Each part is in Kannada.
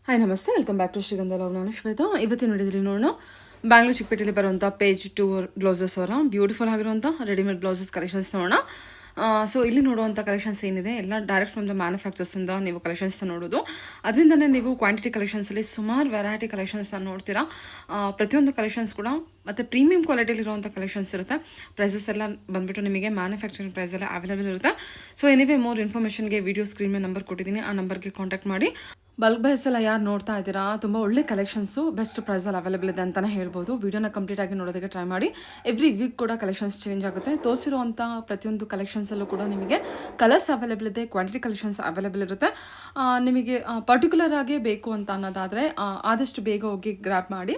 ಹಾಯ್ ನಮಸ್ತೆ, ವೆಲ್ಕಮ್ ಬ್ಯಾಕ್ ಟು ಶ್ರೀಗಂಧ ಲವ್. ನಾನು ಶ್ವೇತಾ. ಇವತ್ತಿನ ನೋಡಿದ್ರಿ ನೋಡೋಣ ಬ್ಯಾಂಗ್ಳೂರ್ ಚಿಕ್ಕಪೇಟೆಯಲ್ಲಿ ಬರುವಂಥ ಪೇಜ್ 2 ಬ್ಲೌಸಸ್ ಅವರ ಬ್ಯೂಟಿಫುಲ್ ಆಗಿರುವಂಥ ರೆಡಿಮೇಡ್ ಬ್ಲೌಸಸ್ ಕಲೆಕ್ಷನ್ಸ್ ನೋಡೋಣ. ಸೊ ಇಲ್ಲಿ ನೋಡುವಂಥ ಕಲೆಕ್ಷನ್ಸ್ ಏನಿದೆ ಎಲ್ಲ ಡೈರೆಕ್ಟ್ ಫ್ರಮ್ ದ ಮ್ಯಾನುಫ್ಯಾಕ್ಚರ್ಸಿಂದ ನೀವು ಕಲೆಕ್ಷನ್ಸ್ ನೋಡೋದು. ಅದರಿಂದನೇ ನೀವು ಕ್ವಾಂಟಿಟಿ ಕಲೆಕ್ಷನ್ಸಲ್ಲಿ ಸುಮಾರು ವೆರೈಟಿ ಕಲೆಕ್ಷನ್ಸ್ನ ನೋಡ್ತೀರಾ. ಪ್ರತಿಯೊಂದು ಕಲೆಕ್ಷನ್ಸ್ ಕೂಡ ಮತ್ತು ಪ್ರೀಮಿಯಂ ಕ್ವಾಲಿಟಿಲಿರುವಂಥ ಕಲೆಕ್ಷನ್ಸ್ ಇರುತ್ತೆ. ಪ್ರೈಸಸ್ ಎಲ್ಲ ಬಂದುಬಿಟ್ಟು ನಿಮಗೆ ಮ್ಯಾನುಫ್ಯಾಕ್ಚರಿಂಗ್ ಪ್ರೈಸೆಲ್ಲ ಅವೈಲೇಬಲ್ ಇರುತ್ತೆ. ಸೊ ಎನಿವೇ ಮೋರ್ ಇನ್ಫಾರ್ಮೇಷನ್ಗೆ ವೀಡಿಯೋ ಸ್ಕ್ರೀನ್ ಮೇಲೆ ನಂಬರ್ ಕೊಟ್ಟಿದ್ದೀನಿ, ಆ ನಂಬರ್ಗೆ ಕಾಂಟ್ಯಾಕ್ಟ್ ಮಾಡಿ. ಬಲ್ಕ್ ಬೈಸ್ ಎಲ್ಲ ಯಾರು ನೋಡ್ತಾ ಇದ್ದೀರಾ, ತುಂಬ ಒಳ್ಳೆ ಕಲೆಕ್ಷನ್ಸು ಬೆಸ್ಟ್ ಪ್ರೈಸಲ್ಲಿ ಅವೈಲೇಬಲ್ ಇದೆ ಅಂತಲೇ ಹೇಳ್ಬೋದು. ವೀಡಿಯೋನ ಕಂಪ್ಲೀಟಾಗಿ ನೋಡೋದಕ್ಕೆ ಟ್ರೈ ಮಾಡಿ. ಎವ್ರಿ ವೀಕ್ ಕೂಡ ಕಲೆಕ್ಷನ್ಸ್ ಚೇಂಜ್ ಆಗುತ್ತೆ. ತೋರಿಸಿರುವಂಥ ಪ್ರತಿಯೊಂದು ಕಲೆಕ್ಷನ್ಸಲ್ಲೂ ಕೂಡ ನಿಮಗೆ ಕಲರ್ಸ್ ಅವೈಲೇಬಲ್ ಇದೆ, ಕ್ವಾಂಟಿಟಿ ಕಲೆಕ್ಷನ್ಸ್ ಅವೈಲೇಬಲ್ ಇರುತ್ತೆ. ನಿಮಗೆ ಪರ್ಟಿಕ್ಯುಲರ್ ಆಗಿ ಬೇಕು ಅಂತ ಅನ್ನೋದಾದರೆ ಆದಷ್ಟು ಬೇಗ ಹೋಗಿ ಗ್ರ್ಯಾಬ್ ಮಾಡಿ.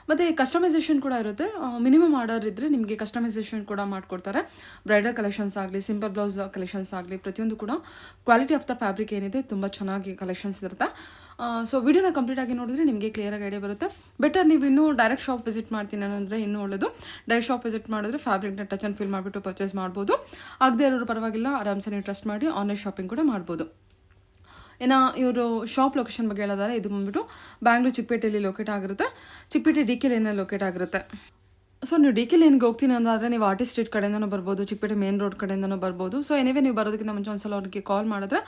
ಮತ್ತು ಕಸ್ಟಮೈಸೇಷನ್ ಕೂಡ ಇರುತ್ತೆ. ಮಿನಿಮಮ್ ಆರ್ಡರ್ ಇದ್ದರೆ ನಿಮಗೆ ಕಸ್ಟಮೈಸೇಷನ್ ಕೂಡ ಮಾಡಿಕೊಡ್ತಾರೆ. ಬ್ರೈಡಲ್ ಕಲೆಕ್ಷನ್ಸ್ ಆಗಲಿ, ಸಿಂಪಲ್ ಬ್ಲೌಸ್ ಕಲೆಕ್ಷನ್ಸ್ ಆಗಲಿ, ಪ್ರತಿಯೊಂದು ಕೂಡ ಕ್ವಾಲಿಟಿ ಆಫ್ ದ ಫ್ಯಾಬ್ರಿಕ್ ಏನಿದೆ ತುಂಬ ಚೆನ್ನಾಗಿ ಕಲೆಕ್ಷನ್ಸ್ ಇರುತ್ತೆ. ಸೊ ವಿಡಿಯೋನ ಕಂಪ್ಲೀಟಾಗಿ ನೋಡಿದ್ರೆ ನಿಮಗೆ ಕ್ಲಿಯರಾಗಿ ಐಡಿಯಾ ಬರುತ್ತೆ. ಬೆಟರ್ ನೀವು ಇನ್ನೂ ಡೈರೆಕ್ಟ್ ಶಾಪ್ ವಿಸಿಟ್ ಮಾಡ್ತೀನಿ ಅಂದರೆ ಇನ್ನೂ ಒಳ್ಳೆಯದು. ಡೈರೆಕ್ಟ್ ಶಾಪ್ ವಿಸಿಟ್ ಮಾಡಿದ್ರೆ ಫ್ಯಾಬ್ರಿಕ್ನ ಟಚ್ ಆ್ಯಂಡ್ ಫೀಲ್ ಮಾಡಿಬಿಟ್ಟು ಪರ್ಚೇಸ್ ಮಾಡ್ಬೋದು. ಆಗದೆ ಇರೋರು ಪರವಾಗಿಲ್ಲ, ಆರಾಮ್ಸೆ ನೀವು ಟ್ರಸ್ಟ್ ಮಾಡಿ ಆನ್ಲೈನ್ ಶಾಪಿಂಗ್ ಕೂಡ ಮಾಡ್ಬೋದು. ಇನ್ನು ಇವರು ಶಾಪ್ ಲೊಕೇಶನ್ ಬಗ್ಗೆ ಹೇಳೋದಾದ್ರೆ ಇದು ಬಂದ್ಬಿಟ್ಟು ಬ್ಯಾಂಗ್ಳೂರ್ ಚಿಕ್ಕಪೇಟೆಯಲ್ಲಿ ಲೊಕೇಟ್ ಆಗಿರುತ್ತೆ. ಚಿಕ್ಕಪೇಟೆ ಡಿ ಕೆ ಲೇನಲ್ಲಿ ಲೊಕೇಟ್ ಆಗಿರುತ್ತೆ. ಸೊ ನೀವು ಡಿ ಕೆ ಲೇನ್ಗೆ ಹೋಗ್ತೀನಿ ಅಂದಾದರೆ ನೀವು ಆರ್ಟಿಸ್ಟ್ ಸ್ಟ್ರೀಟ್ ಕಡೆಯಿಂದನೂ ಬರ್ಬೋದು, ಚಿಕ್ಕಪೇಟೆ ಮೇನ್ ರೋಡ್ ಕಡೆಯಿಂದನೂ ಬರ್ಬೋದು. ಸೊ ಎನಿವೇ ನೀವು ಬರೋದಕ್ಕಿಂತ ಮುಂಚೆ ಒಂದ್ಸಲ ಅವ್ರಿಗೆ ಕಾಲ್ ಮಾಡಿದ್ರೆ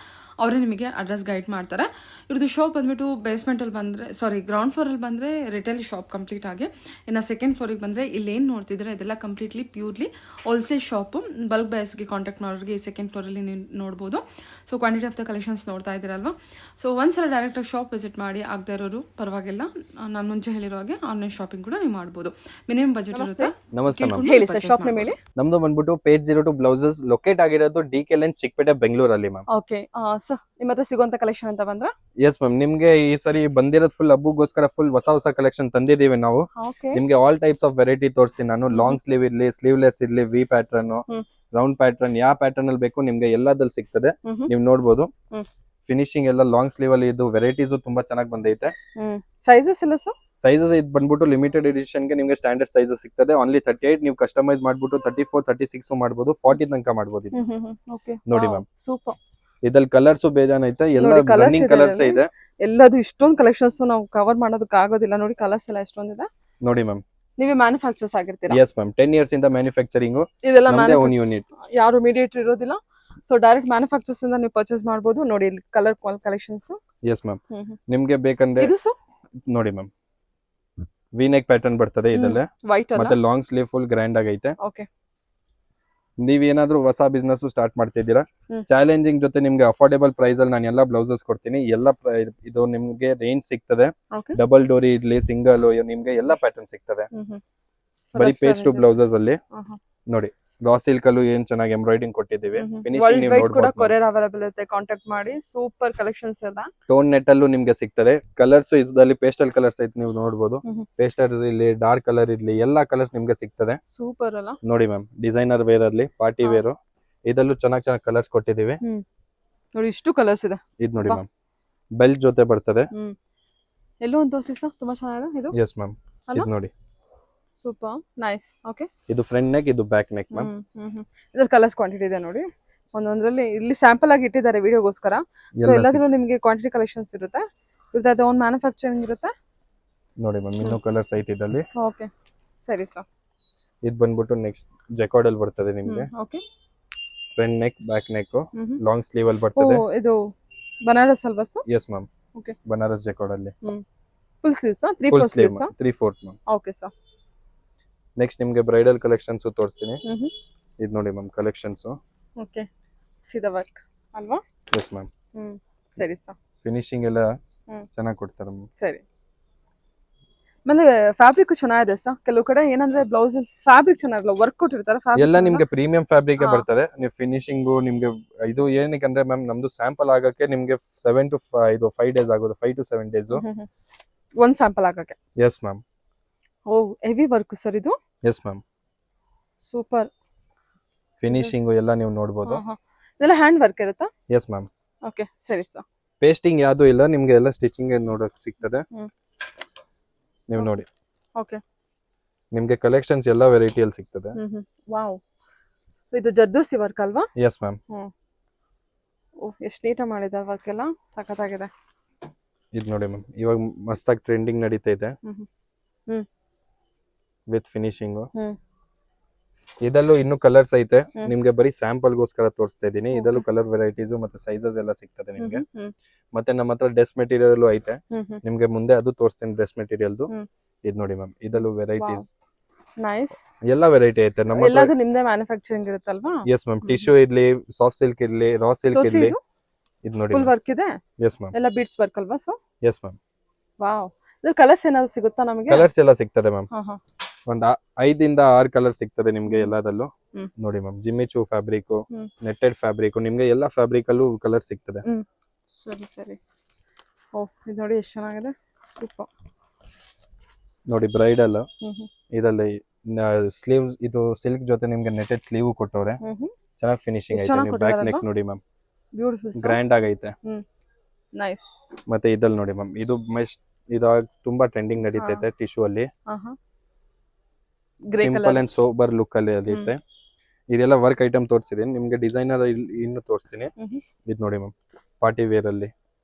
ಅವರೇ ನಿಮಗೆ ಅಡ್ರೆಸ್ ಗೈಡ್ ಮಾಡ್ತಾರೆ. ಇವ್ರದ್ದು ಶಾಪ್ ಬಂದುಬಿಟ್ಟು ಬೇಸ್ಮೆಂಟಲ್ಲಿ ಬಂದರೆ ಗ್ರೌಂಡ್ ಫ್ಲೋರಲ್ಲಿ ಬಂದರೆ ರಿಟೇಲ್ ಶಾಪ್ ಕಂಪ್ಲೀಟ್ ಆಗಿ. ಇನ್ನು ಸೆಕೆಂಡ್ ಫ್ಲೋರಿಗೆ ಬಂದರೆ ಇಲ್ಲೇನು ನೋಡ್ತಿದ್ರೆ ಇದೆಲ್ಲ completely purely wholesale shop. Bulk ಬೈಸ್ಗೆ ಕಾಂಟ್ಯಾಕ್ಟ್ ಮಾಡೋರಿಗೆ ಈ ಸೆಕೆಂಡ್ ಫ್ಲೋರಲ್ಲಿ ನೀವು ನೋಡ್ಬೋದು. So quantity of the collections ನೋಡ್ತಾ ಇದ್ದೀರಲ್ವಾ. ಸೊ ಒಂದ್ಸಲ ಡೈರೆಕ್ಟಾಗಿ ಶಾಪ್ ವಿಸಿಟ್ ಮಾಡಿ, ಆಗದೆ ಇರೋರು ಪರವಾಗಿಲ್ಲ, ನಾನು ಮುಂಚೆ ಹೇಳಿರೋ ಹಾಗೆ ಆನ್ಲೈನ್ ಶಾಪಿಂಗ್ ಕೂಡ ನೀವು ಮಾಡ್ಬೋದು. ಮಿನಿಮಮ್ ಬಜೆಟ್ ಇರುತ್ತೆ. ನಮಸ್ತೆ ಮ್ಯಾಮ್, ಹೇಳಿ ಸರ್, ಶಾಪ್ ನೇಮ್ ಹೇಳಿ. ನಮ್ದು ಬಂದ್ಬಿಟ್ಟು ಪೇಜ್ 02 ಬ್ಲೌಸಸ್ ಲೊಕೇಟ್ ಆಗಿರೋದು ಡಿ.ಕೆ ಲೈನ್ ಚಿಕ್ಕಪೇಟೆ ಬೆಂಗಳೂರಲ್ಲಿ ಮ್ಯಾಮ್. ಓಕೆ ಸರ್, ನಿಮ್ಮ ಹತ್ರ ಸಿಗುವಂತ ಕಲೆಕ್ಷನ್ ಅಂತ ಬಂದ್ರ? ಎಸ್ ಮ್ಯಾಮ್, ನಿಮ್ಗೆ ಈ ಸರಿ ಬಂದಿರೋದು ಫುಲ್ ಹಬ್ಬಗೋಸ್ಕರ ಫುಲ್ ಹೊಸ ಕಲೆಕ್ಷನ್ ತಂದಿದೀವಿ ನಾವು. ಓಕೆ, ನಿಮ್ಗೆ ಆಲ್ ಟೈಪ್ಸ್ ಆಫ್ ವೆರೈಟಿ ತೋರಿಸ್ತೀನಿ ನಾನು. ಲಾಂಗ್ ಸ್ಲೀವ್ ಇರ್ಲಿ, ಸ್ಲೀವ್ಲೆಸ್ ಇರ್ಲಿ, ವಿ ಪ್ಯಾಟರ್ನ್, ರೌಂಡ್ ಪ್ಯಾಟರ್ನ್, ಯಾವ ಪ್ಯಾಟರ್ನ್ ಅಲ್ಲಿ ಬೇಕು ನಿಮ್ಗೆ ಎಲ್ಲದಲ್ಲಿ ಸಿಗ್ತದೆ. ನೀವು ನೋಡ್ಬೋದು. ಫಿನಿಶಿಂಗ್ ಎಲ್ಲ ಲಾಂಗ್ ಸ್ಲೀವ್ ಅಲ್ಲಿ ಇದು ವೆರೈಟೀಸ್ ತುಂಬಾ ಚೆನ್ನಾಗಿ ಬಂದೈತೆ. ಸೈಜಸ್ ಇಲ್ಲ ಸರ್? ಸೈಜಸ್ ಇದು ಬಂದ್ಬಿಟ್ಟು ಲಿಮಿಟೆಡ್ ಎಡಿಷನ್ ಗೆ ನಿಮ್ಗೆ ಸ್ಟ್ಯಾಂಡರ್ಡ್ ಸೈಜಸ್ ಸಿಗ್ತದೆ. ಓನ್ಲಿ 38. ನೀವು ಕಸ್ಟಮೈಸ್ ಮಾಡ್ಬಿಟ್ಟು 34, 36 ಮಾಡ್ಬೋದು, 40 ತನಕ ಮಾಡ್ಬೋದು. ನೋಡಿ ಮ್ಯಾಮ್, ಸೂಪರ್. ಇದ್ರಲ್ಲಿ ಕಲರ್ಸ್ ಬೇಜಾನ್ ಐತೆ, ಎಲ್ಲ ರನ್ನಿಂಗ್ ಕಲರ್ಸ್ ಇದೆ. ಎಲ್ಲದು ಇಷ್ಟೊಂದು ಕಲೆಕ್ಷನ್ಸ್ ನಾವು ಕವರ್ ಮಾಡೋದಕ್ಕೆ ಆಗೋದಿಲ್ಲ. ನೋಡಿ ಕಲರ್ಸ್ ಎಲ್ಲ ಎಷ್ಟೊಂದಿದೆ ನೋಡಿ ಮ್ಯಾಮ್. ನೀವೇ ಮ್ಯಾನುಫ್ಯಾಕ್ಚರ್ಸ್ ಆಗಿರ್ತೀರಾ? ಎಸ್ ಮ್ಯಾಮ್, 10 years ಇಂದ ಮ್ಯಾನುಫ್ಯಾಕ್ಚರಿಂಗ್ ಇದೆಲ್ಲ ಓನ್ ಯೂನಿಟ್. ಯಾರು ಮೀಡಿಯೇಟರ್ ಇರೋದಿಲ್ಲ. ಸೊ ಡೈರೆಕ್ಟ್ ಮ್ಯಾನುಫ್ಯಾಕ್ಚರ್ಸ್ ಇಂದ ನೀವು ಪರ್ಚೇಸ್ ಮಾಡಬಹುದು. ನೋಡಿ ಇಲ್ಲಿ ಕಲರ್ ಕಲೆಕ್ಷನ್ಸ್. ಎಸ್ ಮ್ಯಾಮ್, ನಿಮ್ಗೆ ಬೇಕಂದ್ರೆ ಇದು ಸರ್ ನೋಡಿ ಮ್ಯಾಮ್, ವಿ ನೆಕ್ ಪ್ಯಾಟರ್ನ್ ಬರ್ತದೆ ಇದಲ್ಲೇ. ವೈಟ್ ಅಲ್ಲ, ಮತ್ತೆ ಲಾಂಗ್ ಸ್ಲೀವ್ ಫುಲ್ ಗ್ರ್ಯಾಂಡ್ ಆಗೈತೆ. ಓಕೆ. ನೀವೇನಾದ್ರೂ ಹೊಸ ಬಿಸ್ನೆಸ್ ಸ್ಟಾರ್ಟ್ ಮಾಡ್ತಿದ್ದೀರಾ, ಚಾಲೆಂಜಿಂಗ್ ಜೊತೆ ನಿಮ್ಗೆ ಅಫೋರ್ಡೆಬಲ್ ಪ್ರೈಸ್ ಅಲ್ಲಿ ನಾನು ಎಲ್ಲ ಬ್ಲೌಸಸ್ ಕೊಡ್ತೀನಿ. ಎಲ್ಲ ಇದು ನಿಮ್ಗೆ ರೇಂಜ್ ಸಿಗ್ತದೆ. ಡಬಲ್ ಡೋರಿ ಇರ್ಲಿ, ಸಿಂಗಲ್, ನಿಮ್ಗೆ ಎಲ್ಲ ಪ್ಯಾಟರ್ನ್ ಸಿಗ್ತದೆ. ಬರೀ ಪೇಜ್ 2 ಬ್ಲೌಸಸ್ ಅಲ್ಲಿ ನೋಡಿ. ರಾ ಸಿಲ್ಕ್ ಅಲ್ಲೂ ಏನ್ ಚೆನ್ನಾಗಿ ಎಂಬ್ರಾಯ್ಡಿಂಗ್ ಕೊಟ್ಟಿದ್ದೀವಿ. ಫಿನಿಶಿಂಗ್ ನೀವು ನೋಡಬಹುದು. ಕೊರಿಯರ್ ಅವೈಲೇಬಲ್ ಇರುತ್ತೆ, ಕಾಂಟ್ಯಾಕ್ಟ್ ಮಾಡಿ. ಸೂಪರ್ ಕಲೆಕ್ಷನ್ಸ್ ಎಲ್ಲ. ಟೋನ್ ನೆಟ್ ಅಲ್ಲೂ ನಿಮ್ಗೆ ಸಿಗ್ತದೆ. ಕಲರ್ಸ್ ಇದರಲ್ಲಿ ಪೇಸ್ಟಲ್ ಕಲರ್ಸ್ ಐತೆ, ನೀವು ನೋಡಬಹುದು. ಪೇಸ್ಟಲ್ಸ್ ಇಲ್ಲಿ ಡಾರ್ಕ್ ಕಲರ್ ಇರ್ಲಿ, ಎಲ್ಲಾ ಕಲರ್ಸ್ ನಿಮ್ಗೆ ಸಿಗ್ತದೆ. ಸೂಪರ್ ಅಲ್ಲ ನೋಡಿ ಮ್ಯಾಮ್, ಡಿಸೈನರ್ ವೇರ್ ಅಲ್ಲಿ, ಪಾರ್ಟಿ ವೇರ್, ಇದಲ್ಲೂ ಚೆನ್ನಾಗಿ ಕಲರ್ಸ್ ಕೊಟ್ಟಿದ್ದೀವಿ. ನೋಡಿ ಇಷ್ಟು ಕಲರ್ಸ್ ಇದೆ. ಇದು ನೋಡಿ ಮ್ಯಾಮ್, ಬೆಲ್ಟ್ ಜೊತೆ ಬರ್ತದೆ. ಎಲ್ಲೋ ಒಂದು ತೋರಿಸಿ ಸರ್, ತುಂಬಾ ಚೆನ್ನಾಗಿದೆ ಇದು. ಎಸ್ ಮ್ಯಾಮ್, ಇದು ನೋಡಿ. Super nice. ಓಕೆ, ಇದು ಫ್ರಂಟ್ ನೆಕ್, ಇದು ಬ್ಯಾಕ್ ನೆಕ್ ಮ್ಯಾಮ್. ಇದ್ರಲ್ಲಿ ಕಲರ್ಸ್ ಕ್ವಾಂಟಿಟಿ ಇದೆ ನೋಡಿ. ಒಂದೊಂದ್ರಲ್ಲಿ ಇಲ್ಲಿ ಸ್ಯಾಂಪಲ್ ಆಗಿ ಇಟ್ಟಿದ್ದಾರೆ ವಿಡಿಯೋಗೋಸ್ಕರ. ಸೊ ಎಲ್ಲಾದ್ರೂ ನಿಮಗೆ ಕ್ವಾಂಟಿಟಿ ಕಲೆಕ್ಷನ್ಸ್ ಇರುತ್ತೆ. ಇದ್ರದ್ದು ಓನ್ ಮ್ಯಾನುಫ್ಯಾಕ್ಚರಿಂಗ್ ಇರುತ್ತೆ. ನೋಡಿ ಮ್ಯಾಮ್, ಇನ್ನೂ ಕಲರ್ಸ್ ಐತೆ ಇದರಲ್ಲಿ. ಓಕೆ, ಸರಿ ಸರ್. ಇದು ಬಂದ್ಬಿಟ್ಟು ನೆಕ್ಸ್ಟ್ ಜೆಕಾರ್ಡ್ ಅಲ್ಲಿ ಬರ್ತದೆ ನಿಮಗೆ. Okay, front neck, back neck, long sleeve ಅಲ್ಲಿ ಬರ್ತದೆ. ಇದು ಬನಾರಸ್ ಅಲ್ವಾ sir? Yes ma'am, okay. Banaras jacquard ಅಲ್ಲಿ full sleeves, 3/4 sleeves, 3/4 ma'am. Okay sir. Next ನಿಮ್ಗೆ ಬ್ರೈಡಲ್ ಕಲೆಕ್ಷನ್ಸ್ ತೋರಿಸ್ತೀನಿ. ಇದು ನೋಡಿ ಮ್ಯಾಮ್, ಕಲೆಕ್ಷನ್ಸ್. ಓಕೆ, ಸೀದಾ ವರ್ಕ್ ಅಲ್ವಾ? Yes ma'am. ಸರಿ ಸರ್. ಫಿನಿಶಿಂಗ್ ಎಲ್ಲ ಚೆನ್ನಾಗಿ ಕೊಡ್ತಾರೆ ಮ್ಯಾಮ್. ಸರಿ. ಮತ್ತೆ ಫ್ಯಾಬ್ರಿಕ್ ಚೆನ್ನಾಗಿದೆ ಸರ್. ಕೆಲವು ಕಡೆ ಏನಂದ್ರೆ ಬ್ಲೌಸ್ ಫ್ಯಾಬ್ರಿಕ್ ಚೆನ್ನಾಗಿಲ್ಲ, ವರ್ಕ್ ಕೊಟ್ಟಿರ್ತಾರೆ. ಎಲ್ಲ ನಿಮ್ಗೆ ಪ್ರೀಮಿಯಂ ಫ್ಯಾಬ್ರಿಕ್ ಬರ್ತದೆ. ನೀವು ಫಿನಿಶಿಂಗ್ ನಿಮ್ಗೆ ಇದು ಏನಕ್ಕೆ ಅಂದ್ರೆ ಮ್ಯಾಮ್, ನಮ್ದು ಸ್ಯಾಂಪಲ್ ಆಗಕ್ಕೆ ನಿಮ್ಗೆ 7 to 5 days ಆಗೋದು. 5 to 7 days ಒಂದ್ ಸ್ಯಾಂಪಲ್ ಆಗಕ್ಕೆ. Yes ma'am. ಓ, ಹೆವಿ ವರ್ಕ್ ಸರ್ ಇದು. Yes ma'am, super. ಫಿನಿಶಿಂಗ್ ಎಲ್ಲ ನೀವು ನೋಡಬಹುದು. ಇದೆಲ್ಲ ಹ್ಯಾಂಡ್ ವರ್ಕ್ ಇರುತ್ತಾ? Yes ma'am. ಓಕೆ, ಸರಿ ಸರ್. ಪೇಸ್ಟಿಂಗ್ ಯಾವುದು ಇಲ್ಲ, ನಿಮ್ಗೆ ಎಲ್ಲ ಸ್ಟಿಚಿಂಗ್ ನೋಡಕ್ ಸಿಗ್ತದೆ. ನೀವು ನೋಡಿ. ಓಕೆ, ನಿಮ್ಗೆ ಕಲೆಕ್ಷನ್ಸ್ ಎಲ್ಲ ವೆರೈಟಿಯಲ್ಲಿ ಸಿಗ್ತದೆ. ವಾವ್, ಇದು ಜರ್ದೋಸಿ ವರ್ಕ್ ಅಲ್ವಾ? Yes ma'am. ಓ, ಎಷ್ಟು ನೀಟಾಗಿ ಮಾಡಿದ್ದಾರೆ ವರ್ಕ್ ಎಲ್ಲ, ಸಖತ್ತಾಗಿದೆ. ಇದು ನೋಡಿ ಮ್ಯಾಮ್ ಇವಾಗ ಮಸ್ತಾಗಿ ಟ್ರೆಂಡಿಂಗ್ ನಡೀತಾ ಇದೆ ಹ್ಮ್ ವಿತ್ ಫಿನಿಶಿಂಗ್. ಹ್ಮ್ ಇದಲ್ಲೂ ಇನ್ನು ಕಲರ್ಸ್ ಐತೆ, ಹ್ಮ್. ನಿಮ್ಗೆ ಬರೀ ಸ್ಯಾಂಪಲ್ ಗೋಸ್ಕರ ತೋರಿಸ್ತಾ ಇದೀನಿ. Okay. ಇದಲ್ಲೂ ಕಲರ್ ವೆರೈಟೀಸ್ ಮತ್ತೆ ಸೈಜಸ್ ಎಲ್ಲ ಸಿಗ್ತದೆ ನಿಮ್ಗೆ. ಹ್ಮ್ ಮತ್ತೆ ನಮ್ಮ ಹತ್ರ ಡ್ರೆಸ್ ಮೆಟೀರಿಯಲ್ ಐತೆ, ಹ್ಮ್ ಹ್ಮ್ ನಿಮ್ಗೆ ಮುಂದೆ ಅದು ತೋರಿಸ್ತೀನಿ ಡ್ರೆಸ್ ಮೆಟೀರಿಯಲ್ದು. ಹ್ಮ್. ಇದು ನೋಡಿ ಮ್ಯಾಮ್ ಇದಲ್ಲೂ ವೆರೈಟೀಸ್ ನೈಸ್. ಎಲ್ಲ ವೆರೈಟಿ ಐತೆ ನಮ್ಮ ಹತ್ರ. ಎಲ್ಲಾದು ನಿಮ್ದೇ ಮ್ಯಾನುಫ್ಯಾಕ್ಚರಿಂಗ್ ಇರುತ್ತಲ್ವಾ? ಎಸ್ ಮ್ಯಾಮ್, ಟಿಶ್ಯೂ ಇರ್ಲಿ, ಸಾಫ್ಟ್ ಸಿಲ್ಕ್ ಇರ್ಲಿ, ರಾ ಸಿಲ್ಕ್ ತೋರ್ಸಿ ಇರ್ಲಿ. ಇದು ಇದು ನೋಡಿ ಫುಲ್ ವರ್ಕ್ ಇದೆ, ಎಸ್ ಮ್ಯಾಮ್, ಎಲ್ಲ ಬೀಡ್ಸ್ ವರ್ಕ್ ಅಲ್ವಾ? So yes ma'am. ವಾವ್, ಇದು ಕಲರ್ಸ್ ಏನಾದ್ರು ಸಿಗುತ್ತಾ ನಮಗೆ? ಕಲರ್ಸ್ ಎಲ್ಲ ಸಿಗ್ತದೆ ಮ್ಯಾಮ್, ಹಾ ಹಾ. ಒಂದ್ 5 ಇಂದ 6 ಕಲರ್ ಸಿಗ್ತದೆ ನಿಮ್ಗೆ ಎಲ್ಲದಲ್ಲೂ. ಹ್ಮ್. ನೋಡಿ ಮ್ಯಾಮ್, ಜಿಮ್ಮಿ ಚೂ ಫ್ಯಾಬ್ರಿಕ್, ಹ್ಮ್. ನೆಟ್ಟೆಡ್ ಫ್ಯಾಬ್ರಿಕ್, ನಿಮ್ಗೆ ಎಲ್ಲ ಫ್ಯಾಬ್ರಿಕ್ ಅಲ್ಲೂ ಕಲರ್ ಸಿಗ್ತದೆ. ಸರಿ ಸರಿ. ಓ ಇದು ನೋಡಿ ಎಷ್ಟು ಚೆನ್ನಾಗಿದೆ, ಸೂಪರ್. ನೋಡಿ ಬ್ರೈಡಲ್ ಹ್ಮ್ ಹ್ಮ್ ಇದರಲ್ಲಿ ಸ್ಲೀವ್, ಇದು ಸಿಲ್ಕ್ ಜೊತೆ ನಿಮ್ಗೆ ನೆಟೆಡ್ ಸ್ಲೀವ್ ಕೊಟ್ಟವ್ರೆ, ಹ್ಮ್ ಹ್ಮ್. ಚೆನ್ನಾಗಿ ಫಿನಿಶಿಂಗ್ ಎಷ್ಟ್ ಐತೆ. ಚೆನ್ನಾಗ್ ನೀವು ಬ್ಯಾಕ್ ಕೊಟ್ಟಿದಾರಲ್ವಾ? ನೆಕ್ ನೋಡಿ ಮ್ಯಾಮ್, ಬ್ಯೂಟಿಫುಲ್, ಗ್ರ್ಯಾಂಡ್ ಆಗೈತೆ. ನೈಸ್. ಮತ್ತೆ ಇದಲ್ಲಿ ನೋಡಿ ಮ್ಯಾಮ್, ಇದು ಇದಾಗ ತುಂಬಾ ಟ್ರೆಂಡಿಂಗ್ ನಡೀತೈತೆ ಟಿಶ್ಯೂ ಅಲ್ಲಿ. ಹಾ ಹಾ. Grey simple colour. And sober look ಅಲ್ಲಿ ಅದೈತೆ. ಇದೆಲ್ಲ ವರ್ಕ್ ಐಟಮ್ ತೋರಿಸಿದೀನಿ ನಿಮ್ಗೆ, ಡಿಸೈನರ್ ಇನ್ನು ತೋರಿಸ್ತೀನಿ. ಇದು ನೋಡಿ ಮ್ಯಾಮ್, ಪಾರ್ಟಿ ವೇರ್ ಅಲ್ಲಿ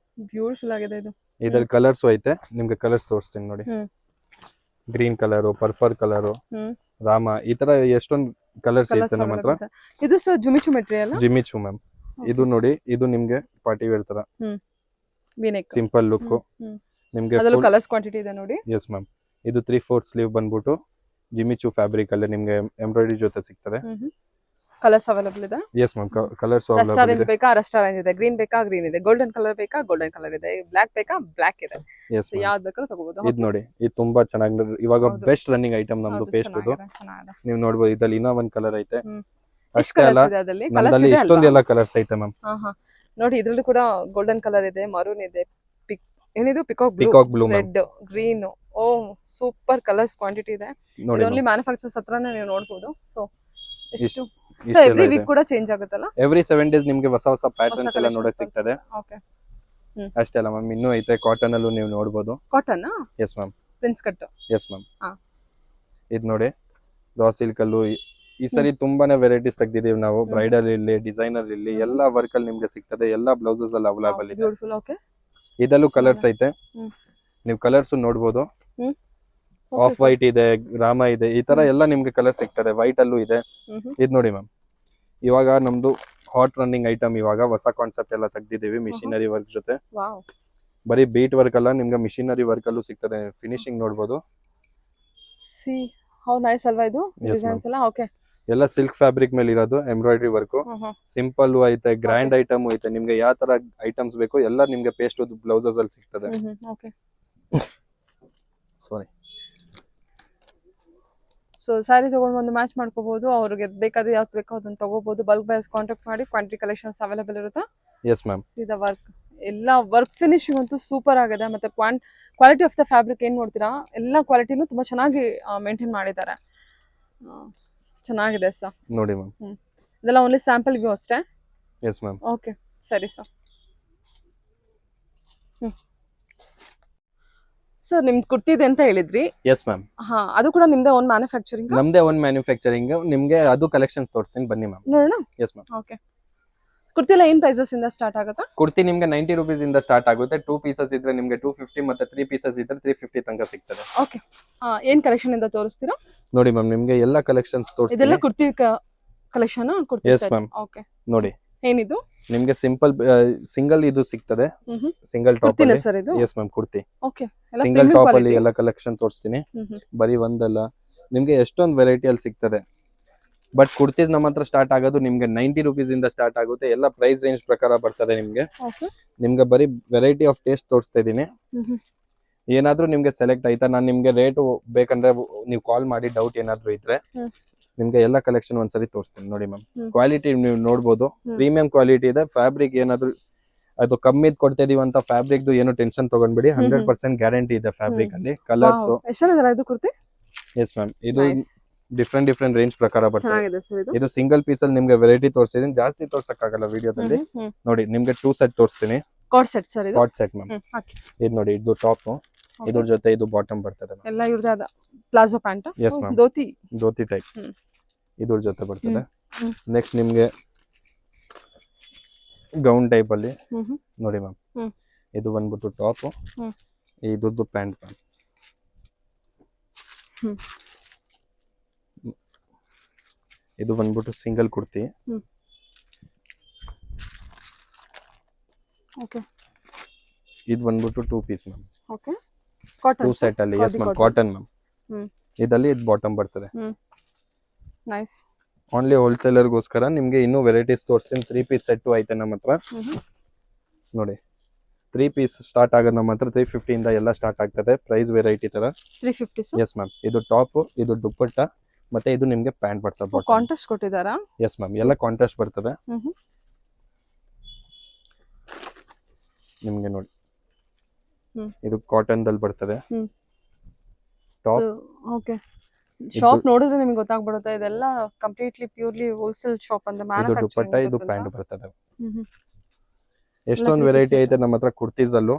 ಬ್ಯೂಟಿಫುಲ್ ಆಗಿದೆ ಇದು. ಇದ್ರಲ್ಲಿ ಕಲರ್ಸ್ ಐತೆ, ನಿಮ್ಗೆ ಕಲರ್ಸ್ ತೋರಿಸ್ತೀನಿ ನೋಡಿ. ಹ್ಮ್. ಗ್ರೀನ್ ಕಲರ್, ಪರ್ಪಲ್ ಕಲರ್, ಹ್ಮ್. ರಾಮ, ಈ ತರ ಎಷ್ಟೊಂದು ಕಲರ್ಸ್ ಐತೆ ನಮ್ಮ ಹತ್ರ. ಇದು ಸರ್ ಜುಮಿಚು ಮೆಟೀರಿಯಲ್. ಜಿಮಿಚು ಮ್ಯಾಮ್, ಇದು ನೋಡಿ, ಇದು ನಿಮ್ಗೆ ಪಾರ್ಟಿ ವೇರ್ ತರ ವಿನೆಕ್ ಸಿಂಪಲ್ ಲುಕ್ ನಿಮ್ಗೆ. ಅದರಲ್ಲೂ ಕಲರ್ಸ್ ಕ್ವಾಂಟಿಟಿ ಇದೆ ನೋಡಿ. ಎಸ್ ಮ್ಯಾಮ್, ಇದು 3/4 ಸ್ಲೀವ್ ಬಂದ್ಬಿಟ್ಟು ಜಿಮಿಚು ಫ್ಯಾಬ್ರಿಕ್ ಅಲ್ಲಿ ನಿಮ್ಗೆ ಎಂಬ್ರಾಯ್ಡರಿ ಜೊತೆ ಸಿಗ್ತದೆ. ಕಲರ್ಸ್ ಅವೈಲೇಬಲ್ ಇದೆ. ಎಸ್ ಮ್ಯಾಮ್, ಕಲರ್ಸ್ ರೆಸ್ಟಾರೆಂಟ್ ಬೇಕಾ ರೆಸ್ಟಾರೆಂಟ್ ಇದೆ, ಗ್ರೀನ್ ಬೇಕಾ ಗ್ರೀನ್ ಇದೆ, ಗೋಲ್ಡನ್ ಕಲರ್ ಬೇಕಾ ಗೋಲ್ಡನ್ ಕಲರ್ ಇದೆ, ಬ್ಲಾಕ್ ಬೇಕಾ ಬ್ಲಾಕ್ ಇದೆ. ಎಸ್ ಮ್ಯಾಮ್, ಯಾವ್ದು ಬೇಕಾದ್ರೂ ತಗೋಬಹುದು. ಇದು ನೋಡಿ, ಇದು ತುಂಬಾ ಚೆನ್ನಾಗಿ ಇವಾಗ ಹೌದು. ಬೆಸ್ಟ್ ರನ್ನಿಂಗ್ ಐಟಮ್ ನಮ್ದು ಪೇಸ್ಟ್ ಇದು. ಚೆನ್ನಾಗಿದೆ. ನೀವು ನೋಡ್ಬೋದು, ಇದ್ರಲ್ಲಿ ಇನ್ನೂ ಒಂದ್ ಕಲರ್ ಐತೆ. ಎಷ್ಟು ಅಷ್ಟೇ ಅಲ್ಲ, ಕಲರ್ಸ್ ಇದೆ ಅದರಲ್ಲಿ? ನಮ್ಮಲ್ಲಿ ಇಷ್ಟೊಂದು ಎಲ್ಲ ಕಲರ್ಸ್ ಐತೆ ಮ್ಯಾಮ್. ಹಾ ಹಾ. ನೋಡಿ ಇದ್ರಲ್ಲೂ ಕೂಡ ಗೋಲ್ಡನ್ ಕಲರ್ ಇದೆ, ಮರೂನ್ ಇದೆ, ಏನಿದು peacock blue ma'am. Red, green. ಓ ಸೂಪರ್ ಕಲರ್ಸ್ ಕ್ವಾಂಟಿಟಿ ಇದೆ. ನೋಡಿ ಓನ್ಲಿ ಮ್ಯಾನುಫ್ಯಾಕ್ಚರ್ಸ್ ಹತ್ರನೇ ನೀವು ನೋಡಬಹುದು. ಸೊ ಎಷ್ಟು ಇಷ್ಟೆಲ್ಲ ಎವ್ರಿ ಇದೆ. ವೀಕ್ ಕೂಡ ಚೇಂಜ್ ಆಗುತ್ತಲ್ಲ? ಎವ್ರಿ 7 days ನಿಮ್ಗೆ ಹೊಸ ಹೊಸ ಪ್ಯಾಟರ್ನ್ಸ್ ಎಲ್ಲ ನೋಡಕ್ ಸಿಗ್ತದೆ. ಓಕೆ. ಅಷ್ಟೇ ಅಲ್ಲ ಮ್ಯಾಮ್, ಇನ್ನೂ ಐತೆ ಕಾಟನ್ ಅಲ್ಲೂ ನೀವು ನೋಡ್ಬೋದು. Cotton yes ma'am, prince cut. Yes ma'am. ಹಾ. ಇದು ನೋಡಿ, ರಾ ಸಿಲ್ಕ್ ಅಲ್ಲೂ ಈ ಸರಿ ತುಂಬಾನೇ ವೆರೈಟೀಸ್ ತೆಗ್ದಿದೀವಿ ನಾವು. ಬ್ರೈಡಲ್ ಇಲ್ಲಿ, ಡಿಸೈನರ್ ಇಲ್ಲಿ, ಎಲ್ಲ ವರ್ಕ್ ಅಲ್ಲಿ ನಿಮ್ಗೆ ಸಿಗ್ತದೆ. ಎಲ್ಲ ಬ್ಲೌಸಸ್ ಅಲ್ಲಿ ಅವೈಲೇಬಲ್ ಇದೆ. ಬ್ಯೂಟಿಫುಲ್. ಓಕೆ. ಇದಲ್ಲೂ ಕಲರ್ಸ್ ಐತೆ, ಹ್ಮ್. ನೀವು ಕಲರ್ಸ್ ನೋಡ್ಬೋದು. ಹ್ಮ್. ಆಫ್ ವೈಟ್ ಇದೆ, ರಾಮ ಇದೆ, ಈ ತರ ಎಲ್ಲ ನಿಮ್ಗೆ ಕಲರ್ ಸಿಗ್ತದೆ. ವೈಟ್ ಅಲ್ಲೂ ಇದೆ. ಇದು ನೋಡಿ ಮ್ಯಾಮ್, ಇವಾಗ ನಮ್ದು ಹಾಟ್ ರನ್ನಿಂಗ್ ಐಟಮ್, ಇವಾಗ ಹೊಸ ಕಾನ್ಸೆಪ್ಟ್ ಎಲ್ಲ ತೆಗ್ದಿದೀವಿ ಮಿಷಿನರಿ ವರ್ಕ್ ಜೊತೆ. ವಾವ್. ಬರೀ ಬೀಟ್ ವರ್ಕ್ ಅಲ್ಲ, ನಿಮ್ಗೆ ಮಿಷಿನರಿ ವರ್ಕ್ ಅಲ್ಲೂ ಸಿಗ್ತದೆ. ಫಿನಿಶಿಂಗ್ ನೋಡ್ಬೋದು. ಸಿ ಹೌ ನೈಸ್ ಅಲ್ವಾ ಇದು Yes, ಡಿಸೈನ್ಸ್ ಎಲ್ಲ? ಓಕೆ. ಎಲ್ಲ ಸಿಲ್ಕ್ ಫ್ಯಾಬ್ರಿಕ್ ಮೇಲೆ ಇರೋದು, ಎಂಬ್ರಾಯ್ಡರಿ ವರ್ಕ್. ಸಿಂಪಲ್ ಐತೆ, ಗ್ರ್ಯಾಂಡ್ ಐಟಮ್ ಐತೆ. ನಿಮ್ಗೆ ಯಾವ ತರ ಐಟಮ್ಸ್ ಬೇಕು ಎಲ್ಲ ನಿಮ್ಗೆ ಪೇಸ್ಟ್ ಬ್ಲೌಸಸ್ ಅಲ್ಲಿ ಸಿಗ್ತದೆ. ಓಕೆ. ಸಾರಿ. ಸೊ ಸ್ಯಾರಿ ತಗೊಂಡು ಒಂದು ಮ್ಯಾಚ್ ಮಾಡ್ಕೋಬಹುದು. ಅವ್ರಿಗೆ ಬೇಕಾದ ಯಾವ್ದು ಬೇಕೋ ಅದನ್ನ ತಗೋಬಹುದು. ಬಲ್ಕ್ ಬೈಸ್ ಕಾಂಟ್ಯಾಕ್ಟ್ ಮಾಡಿ, ಕ್ವಾಂಟಿಟಿ ಕಲೆಕ್ಷನ್ಸ್ ಅವೈಲೇಬಲ್ ಇರುತ್ತೆ. Yes ma'am. ಸೀದಾ ವರ್ಕ್, ಎಲ್ಲ ವರ್ಕ್ ಫಿನಿಶಿಂಗ್ ಅಂತೂ ಸೂಪರ್ ಆಗಿದೆ. ಮತ್ತೆ ಕ್ವಾಲಿಟಿ ಆಫ್ ದ ಫ್ಯಾಬ್ರಿಕ್ ಏನ್ ನೋಡ್ತೀರಾ, ಎಲ್ಲ ಕ್ವಾಲಿಟಿನೂ ತುಂಬಾ ಚೆನ್ನಾಗಿ ಮೇಂಟೈನ್ ಮಾಡಿದ್ದಾರೆ. ಚೆನ್ನಾಗಿದೆ ಸರ್. ನೋಡಿ ಮ್ಯಾಮ್, ಇದೆಲ್ಲ ಓನ್ಲಿ ಸ್ಯಾಂಪಲ್ ವ್ಯೂ ಅಷ್ಟೇ. S ma'am. ಓಕೆ ಸರಿ ಸರ್. ಸರ್ ನಿಮ್ದು ಕುರ್ತಿ ಇದೆ ಅಂತ ಹೇಳಿದ್ರಿ. Yes ma'am. ಹಾ, ಅದು ಕೂಡ ನಿಮ್ದೇ ಓನ್ ಮ್ಯಾನುಫ್ಯಾಕ್ಚರಿಂಗ್? ನಮ್ದೇ ಓನ್ ಮ್ಯಾನುಫ್ಯಾಕ್ಚರಿಂಗ್. ನಿಮ್ಗೆ ಅದು ಕಲೆಕ್ಷನ್ಸ್ ತೋರಿಸ್ತೀನಿ ಬನ್ನಿ ಮ್ಯಾಮ್. ನೋಡೋಣ. S ma'am. ಓಕೆ. ಕುರ್ತಿ ಎಲ್ಲ ಏನ್ ಪ್ರೈಸಸ್ ಇಂದ ಸ್ಟಾರ್ಟ್ ಆಗುತ್ತಾ? ಕುರ್ತಿ ನಿಮ್ಗೆ 90 rupees ಇಂದ ಸ್ಟಾರ್ಟ್ ಆಗುತ್ತೆ. 2 pieces ಇದ್ರೆ ನಿಮ್ಗೆ 250, ಮತ್ತೆ 3 pieces ಇದ್ರೆ 350 ತನಕ ಸಿಗ್ತದೆ. ಓಕೆ. ಏನ್ ಕಲೆಕ್ಷನ್ ಇಂದ ತೋರಿಸ್ತೀರಾ? ನೋಡಿ ಮ್ಯಾಮ್, ನಿಮ್ಗೆ ಎಲ್ಲ ಕಲೆಕ್ಷನ್ಸ್ ತೋರಿಸ್ತೀನಿ. ಇದೆಲ್ಲ kurti collection? Kurti S ma'am. Okay. ನೋಡಿ, ಏನಿದು? ನಿಮ್ಗೆ ಸಿಂಪಲ್ ಸಿಂಗಲ್ ಇದು ಸಿಗ್ತದೆ, ಸಿಂಗಲ್ ಟಾಪ್ ಕುರ್ತಿನ ಅಲ್ಲಿ. ಸರ್ ಇದು? Yes ma'am, kurti. Okay. Single top ಅಲ್ಲಿ ಎಲ್ಲ ಕಲೆಕ್ಷನ್ ತೋರಿಸ್ತೀನಿ. ಬರೀ ಒಂದಲ್ಲ, ನಿಮ್ಗೆ ಎಷ್ಟೊಂದು ವೆರೈಟಿ ಅಲ್ಲಿ ಸಿಗ್ತದೆ. ಬಟ್ ಕುರ್ತೀಸ್ ನಮ್ಮ ಹತ್ರ ಸ್ಟಾರ್ಟ್ ಆಗೋದು ನಿಮ್ಗೆ 90 rupees ಇಂದ ಸ್ಟಾರ್ಟ್ ಆಗುತ್ತೆ. ಎಲ್ಲ ಪ್ರೈಸ್ ರೇಂಜ್ ಪ್ರಕಾರ ಬರ್ತದೆ ನಿಮ್ಗೆ. ನಿಮ್ಗೆ ಬರೀ ವೆರೈಟಿ ಆಫ್ ಟೇಸ್ಟ್ ತೋರಿಸ್ತಾ ಇದೀನಿ. ಏನಾದ್ರೂ ನಿಮ್ಗೆ ಸೆಲೆಕ್ಟ್ ಆಯ್ತಾ, ನಾನು ನಿಮ್ಗೆ ರೇಟ್ ಬೇಕಂದ್ರೆ ನೀವು ಕಾಲ್ ಮಾಡಿ, ಡೌಟ್ ಏನಾದ್ರು ಇದ್ರೆ ನಿಮ್ಗೆ ಎಲ್ಲ ಕಲೆಕ್ಷನ್ ಒಂದ್ಸರಿ ತೋರಿಸ್ತೀನಿ. ನೋಡಿ ಮ್ಯಾಮ್, ಕ್ವಾಲಿಟಿ ನೀವು ನೋಡ್ಬೋದು, ಪ್ರೀಮಿಯಂ ಕ್ವಾಲಿಟಿ ಇದೆ. ಫ್ಯಾಬ್ರಿಕ್ ಏನಾದ್ರು ಅದು ಕಮ್ಮಿದ್ ಕೊಡ್ತಾ ಇದೀವಿ ಅಂತ ಫ್ಯಾಬ್ರಿಕ್ ಏನು ಟೆನ್ಷನ್ ತಗೊಂಡ್ಬಿಡಿ. 100% ಗ್ಯಾರಂಟಿ ಇದೆ ಫ್ಯಾಬ್ರಿಕ್ ಅಲ್ಲಿ. ಕಲರ್ಸ್. ಇದು ಕುರ್ತಿ? ಎಸ್ ಮ್ಯಾಮ್, ಇದು ಡಿಫ್ರೆಂಟ್ ರೇಂಜ್ ಪ್ರಕಾರ ಬರ್ತದೆ. ಚೆನ್ನಾಗಿದೆ ಸರ್ ಇದು. ಇದು ಸಿಂಗಲ್ ಪೀಸ್ ಅಲ್ಲಿ ನಿಮ್ಗೆ ವೆರೈಟಿ ತೋರಿಸ್ತಿದ್ದೀನಿ, ಜಾಸ್ತಿ ತೋರ್ಸಕ್ಕಾಗಲ್ಲ ವಿಡಿಯೋದಲ್ಲಿ. ನೋಡಿ, ನಿಮ್ಗೆ 2 ಸೆಟ್ ತೋರಿಸ್ತೀನಿ. ಕಾರ್ಡ್ ಸೆಟ್ ಸರ್ ಇದು? Card set ma'am. ಇದು ನೋಡಿ, ಇದು ಟಾಪ್, ಇದ್ರ ಜೊತೆ ಇದು ಬಾಟಮ್ ಬರ್ತದೆ. ಎಲ್ಲ ಇವ್ರದ್ದು palazzo pant? Yes ma'am. Dhoti type ಇದ್ರ ಜೊತೆ ಬರ್ತದೆ. ನೆಕ್ಸ್ಟ್ ನಿಮ್ಗೆ ಗೌನ್ ಟೈಪ್ ಅಲ್ಲಿ ನೋಡಿ ಮ್ಯಾಮ್, ಇದು ಬಂದ್ಬಿಟ್ಟು ಟಾಪ್, ಹ್ಮ್. ಇದ್ದು ಪ್ಯಾಂಟ್. ಹ್ಮ್. ಇದು ಬಂದ್ಬಿಟ್ಟು ಸಿಂಗಲ್ ಕುರ್ತಿ. ಓಕೆ. ಇದು ಬಂದ್ಬಿಟ್ಟು 2 piece ma'am. Okay. Cotton 2 set ಅಲ್ಲಿ. Yes ma'am, cotton ma'am. ಇದರಲ್ಲಿ ಇದು ಬಾಟಮ್ ಬರ್ತದೆ. ನೈಸ್. ಓನ್ಲಿ ಹೋಲ್ಸೇಲರ್ಗೋಸ್ಕರ ನಿಮ್ಗೆ ಇನ್ನೂ ವೆರೈಟೀಸ್ ತೋರಿಸ್ತೀನಿ. 3 ಪೀಸ್ ಸೆಟ್ ಐತೆ ನಮ್ಮ ಹತ್ರ. ನೋಡಿ 3 ಪೀಸ್ ಸ್ಟಾರ್ಟ್ ಆಗೋದು ನಮ್ಮ ಹತ್ರ 350 ಇಂದ ಎಲ್ಲ ಸ್ಟಾರ್ಟ್ ಆಗ್ತದೆ. ಪ್ರೈಸ್ ವೆರೈಟಿ ತರ 350. Yes ma'am. ಇದು ಟಾಪ್, ಇದು ದುಪ್ಪಟ್ಟ, ಮತ್ತೆ ಇದು ನಿಮ್ಗೆ ಪ್ಯಾಂಟ್ ಬರ್ತದೆ. ಕಾಂಟ್ರಾಸ್ಟ್ ಕೊಟ್ಟಿದ್ದಾರಾ? ಎಸ್ ಮ್ಯಾಮ್, ಎಲ್ಲ ಕಾಂಟ್ರಾಸ್ಟ್ ಬರ್ತದೆ ನಿಮ್ಗೆ. ನೋಡಿ ಇದು ಕಾಟನ್ ದಲ್ಲಿ ಬರ್ತದೆ ಟಾಪ್. ಓಕೆ. ಶಾಪ್ ನೋಡಿದ್ರೆ ನಿಮ್ಗೆ ಗೊತ್ತಾಗ್ಬಿಡುತ್ತೆ ಇದೆಲ್ಲ ಕಂಪ್ಲೀಟ್ಲಿ ಪ್ಯೂರ್ಲಿ ಹೋಲ್ಸೇಲ್ ಶಾಪ್ ಅಂತ. ಇದು ದುಪ್ಪಟ್ಟ, ಇದು ಪ್ಯಾಂಟ್ ಬರ್ತದೆ. ಎಷ್ಟೊಂದು ವೆರೈಟಿ ಐತೆ ನಮ್ಮ ಹತ್ರ ಕುರ್ತೀಸ್ ಅಲ್ಲೂ.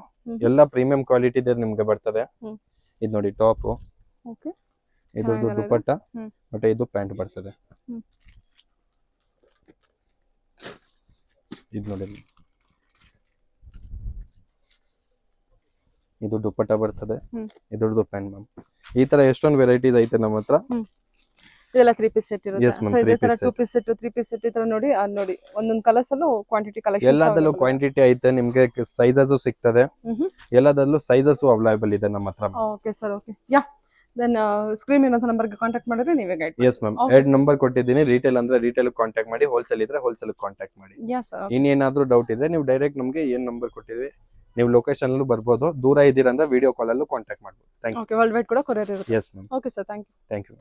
ಎಲ್ಲ ಪ್ರೀಮಿಯಂ ಕ್ವಾಲಿಟಿ ಇದೆ ನಿಮ್ಗೆ ಬರ್ತದೆ. ಇದು ನೋಡಿ ಟಾಪ್, ಇದು ದುಪ್ಪಟ್ಟ, ಮತ್ತೆ ಇದು ಪ್ಯಾಂಟ್ ಬರ್ತದೆ. ಇದು ನೋಡಿ, ಇದು ದುಪ್ಪಟ್ಟ ಬರ್ತದೆ, ಇದ್ರದ್ದು ಪ್ಯಾಂಟ್ ಮ್ಯಾಮ್. ಈ ತರ ಎಷ್ಟೊಂದು ವೆರೈಟೀಸ್ ಐತೆ ನಮ್ಮ ಹತ್ರ. ಇದೆಲ್ಲ 3 ಪೀಸ್ ಸೆಟ್ ಇರುತ್ತೆ. Yes, ma'am, ಸೊ ಇದೇ 3 ತರ piece 2 piece set 3 piece set ಈ ತರ ನೋಡಿ ನೋಡಿ ಒಂದೊಂದು ಕಲರ್ಸ್ ಅಲ್ಲೂ ಕ್ವಾಂಟಿಟಿ ಕಲೆಕ್ಷನ್ ಎಲ್ಲದಲ್ಲೂ ಕ್ವಾಂಟಿಟಿ ಐತೆ ನಿಮ್ಗೆ. ಸೈಜಸ್ ಸಿಗ್ತದೆ. ಎಲ್ಲದಲ್ಲೂ ಸೈಜಸ್ ಅವೈಲೇಬಲ್ ಇದೆ ನಮ್ಮ ಹತ್ರ. Okay sir. Okay. Yeah then screen ಇರೋ ನಂಬರ್ಗೆ ಕಾಂಟ್ಯಾಕ್ಟ್ ಮಾಡಿದ್ರೆ ನೀವೇ ಗೈಡ್. ಎಸ್ ಮ್ಯಾಮ್, 2 ನಂಬರ್ ಕೊಟ್ಟಿದ್ದೀನಿ. ರಿಟೇಲ್ ಅಂದ್ರೆ ರಿಟೇಲ್ ಕಾಂಟ್ಯಾಕ್ಟ್ ಮಾಡಿ, ಹೋಲ್ಸೇಲ್ ಇದ್ರೆ ಹೋಲ್ಸೇಲ್ ಕಾಂಟ್ಯಾಕ್ಟ್ ಮಾಡಿ. Yeah sir. ಇನ್ನೇನಾದ್ರೂ ಡೌಟ್ ಇದ್ರೆ ನೀವು ಡೈರೆಕ್ಟ್ ನಮ್ಗೆ ಏನ್ ನಂಬರ್ ಕೊಟ್ಟಿದ್ವಿ ನೀವು ಲೊಕೇಶನ್ ಅಲ್ಲೂ ಬರ್ಬೋದು. ದೂರ ಇದ್ದೀರಾ ಅಂದ್ರೆ ವಿಡಿಯೋ ಕಾಲ್ ಅಲ್ಲೂ ಕಾಂಟ್ಯಾಕ್ಟ್ ಮಾಡ್ಬೋದು. Thank you. Okay. World wide ಕೂಡ ಕೊರಿಯರ್ ಇರುತ್ತೆ. Yes ma'am. Okay sir, thank you. Thank you.